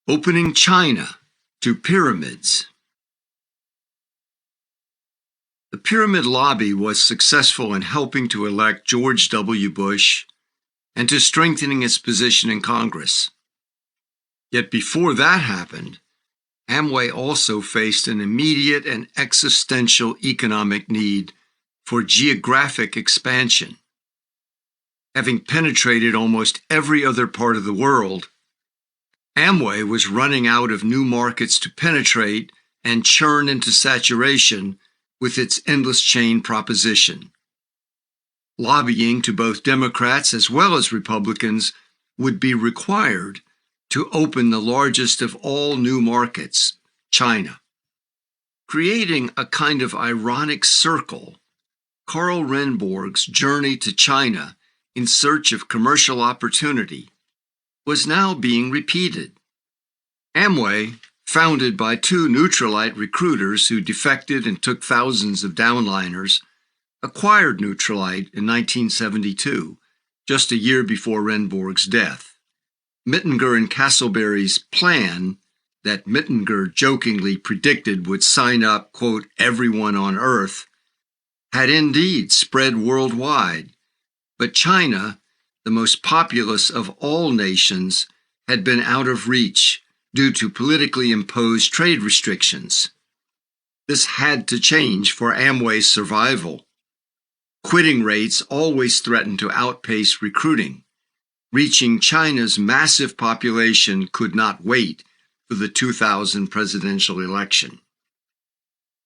Opening China to Pyramids. The Pyramid Lobby was successful in helping to elect George W. Bush and to strengthening its position in Congress. Yet before that happened, Amway also faced an immediate and existential economic need for geographic expansion. Having penetrated almost every other part of the world, Amway was running out of new markets to penetrate and churn into saturation with its endless chain proposition. Lobbying to both Democrats as well as Republicans would be required to open the largest of all new markets, China. Creating a kind of ironic circle, Karl Renborg's journey to China in search of commercial opportunity was now being repeated. Amway, founded by two Neutralite recruiters who defected and took thousands of downliners, acquired Neutralite in 1972, just a year before Renborg's death. Mittinger and Castleberry's plan, that Mittinger jokingly predicted would sign up, quote, everyone on Earth, had indeed spread worldwide, but China, the most populous of all nations, had been out of reach due to politically imposed trade restrictions. This had to change for Amway's survival. Quitting rates always threatened to outpace recruiting. Reaching China's massive population could not wait for the 2000 presidential election.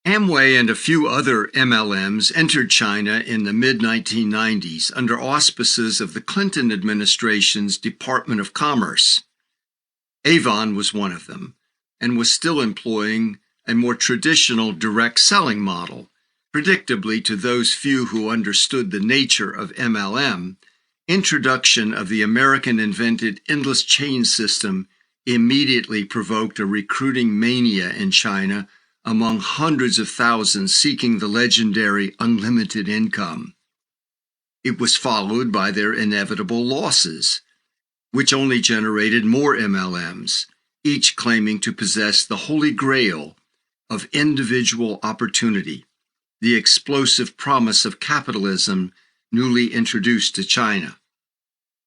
Amway and a few other MLMs entered China in the mid-1990s under auspices of the Clinton administration's Department of Commerce. Avon was one of them, and was still employing a more traditional direct selling model. Predictably, to those few who understood the nature of MLM, introduction of the American-invented endless chain system immediately provoked a recruiting mania in China among hundreds of thousands seeking the legendary unlimited income. It was followed by their inevitable losses, which only generated more MLMs, each claiming to possess the holy grail of individual opportunity, the explosive promise of capitalism newly introduced to China.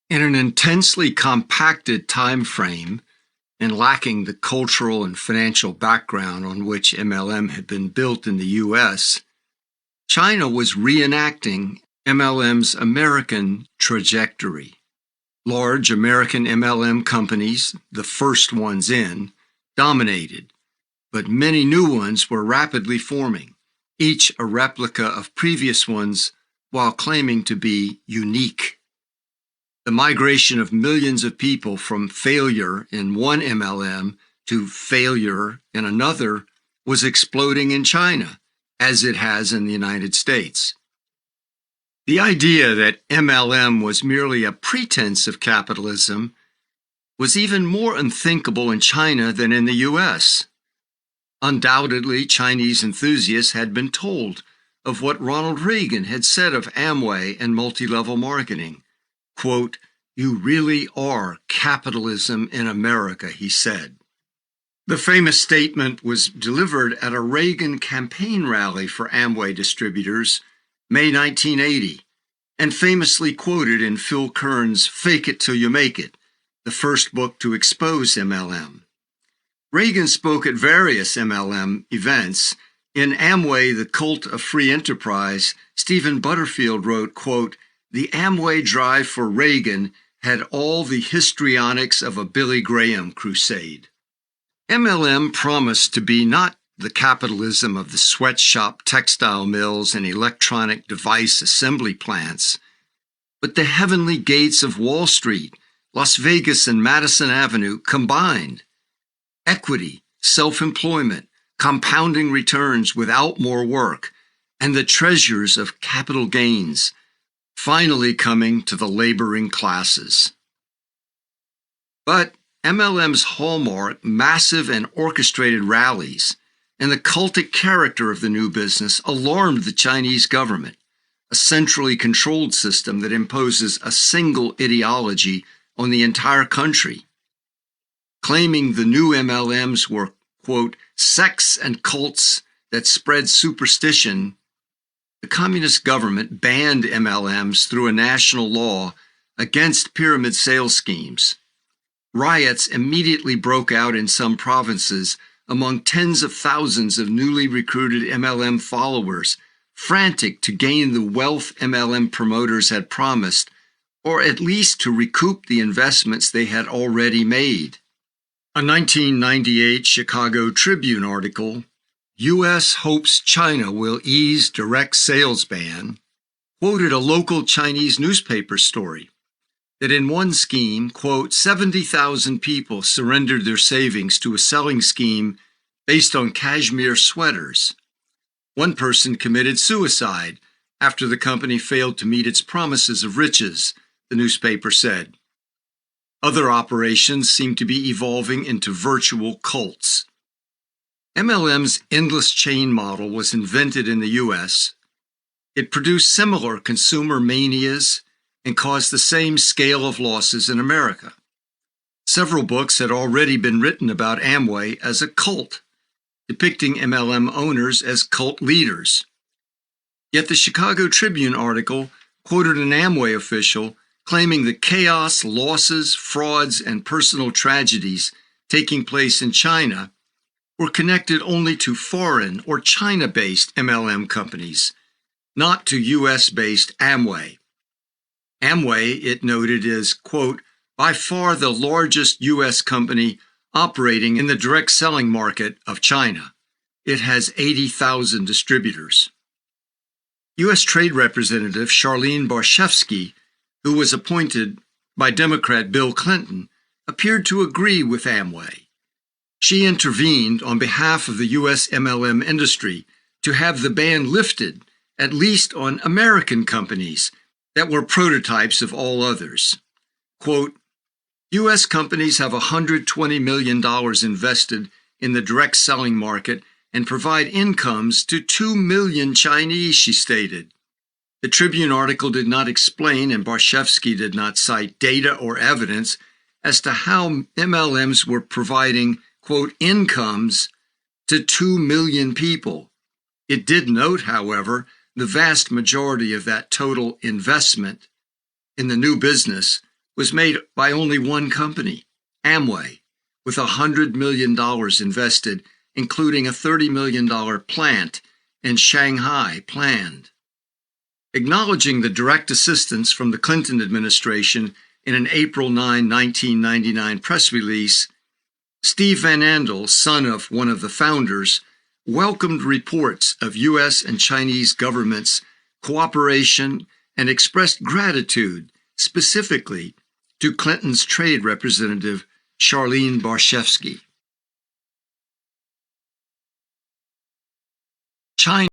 In an intensely compacted time frame, and lacking the cultural and financial background on which MLM had been built in the U.S., China was reenacting MLM's American trajectory. Large American MLM companies, the first ones in, dominated, but many new ones were rapidly forming, each a replica of previous ones while claiming to be unique. The migration of millions of people from failure in one MLM to failure in another was exploding in China, as it has in the United States. The idea that MLM was merely a pretense of capitalism was even more unthinkable in China than in the U.S. Undoubtedly, Chinese enthusiasts had been told of what Ronald Reagan had said of Amway and multi-level marketing. Quote, "You really are capitalism in America," he said. The famous statement was delivered at a Reagan campaign rally for Amway distributors, May 1980, and famously quoted in Phil Kearns' Fake It Till You Make It, the first book to expose MLM. Reagan spoke at various MLM events. In Amway, The Cult of Free Enterprise, Stephen Butterfield wrote, quote, "The Amway drive for Reagan had all the histrionics of a Billy Graham crusade." MLM promised to be not the capitalism of the sweatshop textile mills and electronic device assembly plants, but the heavenly gates of Wall Street, Las Vegas, and Madison Avenue combined. Equity, self-employment, compounding returns without more work, and the treasures of capital gains, finally coming to the laboring classes. But MLM's hallmark, massive and orchestrated rallies, and the cultic character of the new business alarmed the Chinese government, a centrally controlled system that imposes a single ideology on the entire country. claiming the new MLMs were, quote, sects and cults that spread superstition. The communist government banned MLMs through a national law against pyramid sales schemes. Riots immediately broke out in some provinces among tens of thousands of newly recruited MLM followers, frantic to gain the wealth MLM promoters had promised, or at least to recoup the investments they had already made. A 1998 Chicago Tribune article, U.S. hopes China will ease direct sales ban, quoted a local Chinese newspaper story that in one scheme, quote, 70,000 people surrendered their savings to a selling scheme based on cashmere sweaters. One person committed suicide after the company failed to meet its promises of riches, the newspaper said. Other operations seem to be evolving into virtual cults. MLM's endless chain model was invented in the U.S. It produced similar consumer manias and caused the same scale of losses in America. Several books had already been written about Amway as a cult, depicting MLM owners as cult leaders. Yet the Chicago Tribune article quoted an Amway official claiming the chaos, losses, frauds, and personal tragedies taking place in China were connected only to foreign or China-based MLM companies, not to U.S.-based Amway. Amway, it noted, is, quote, by far the largest U.S. company operating in the direct selling market of China. It has 80,000 distributors. U.S. Trade Representative Charlene Barshefsky, who was appointed by Democrat Bill Clinton, appeared to agree with Amway. She intervened on behalf of the U.S. MLM industry to have the ban lifted, at least on American companies that were prototypes of all others. Quote, U.S. companies have $120 million invested in the direct selling market and provide incomes to 2 million Chinese, she stated. The Tribune article did not explain, and Barshefsky did not cite data or evidence as to how MLMs were providing, quote, incomes to 2 million people. It did note, however, the vast majority of that total investment in the new business was made by only one company, Amway, with $100 million invested, including a $30 million plant in Shanghai planned. Acknowledging the direct assistance from the Clinton administration in an April 9, 1999 press release, Steve Van Andel, son of one of the founders, welcomed reports of U.S. and Chinese governments' cooperation and expressed gratitude specifically to Clinton's trade representative, Charlene Barshefsky. China